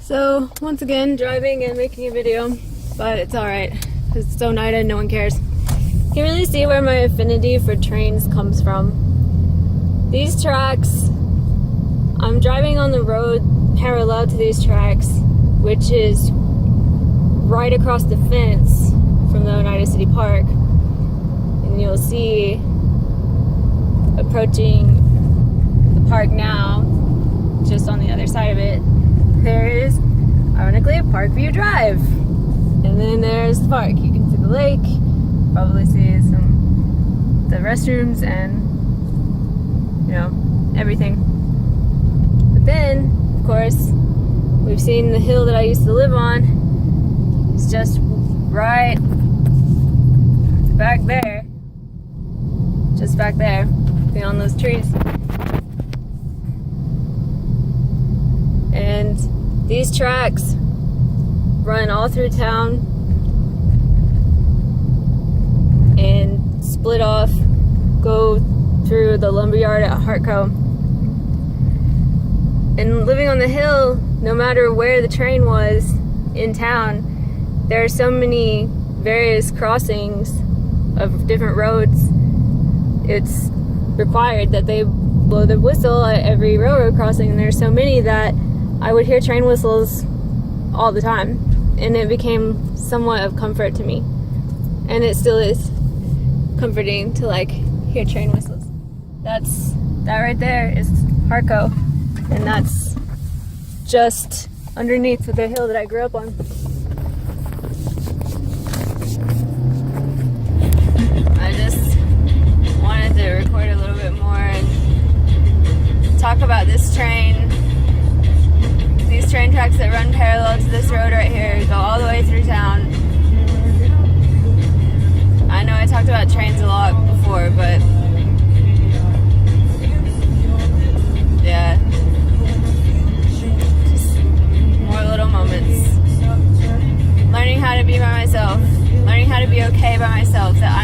So, once again, driving and making a video, but it's alright, because it's so night and no one cares. You can really see where my affinity for trains comes from. These tracks, I'm driving on the road parallel to these tracks, which is right across the fence from the Oneida City Park. And you'll see, approaching the park now, just on the other side of it, there is, ironically, Parkview Drive. And then there's the park. You can see the lake, probably see the restrooms and, you know, everything. But then, of course, we've seen the hill that I used to live on. It's just right back there. Just back there, beyond those trees. And these tracks run all through town and split off, go through the lumberyard at Hartco. And living on the hill, no matter where the train was in town, there are so many various crossings of different roads. It's required that they blow the whistle at every railroad crossing, and there's so many that I would hear train whistles all the time, and it became somewhat of comfort to me. And it still is comforting to hear train whistles. That right there is Hartco, and that's just underneath the hill that I grew up on. I just wanted to record a little bit more and talk about this train. These train tracks that run parallel to this road right here go all the way through town. I know I talked about trains a lot before, but yeah, just more little moments. Learning how to be by myself, learning how to be okay by myself, that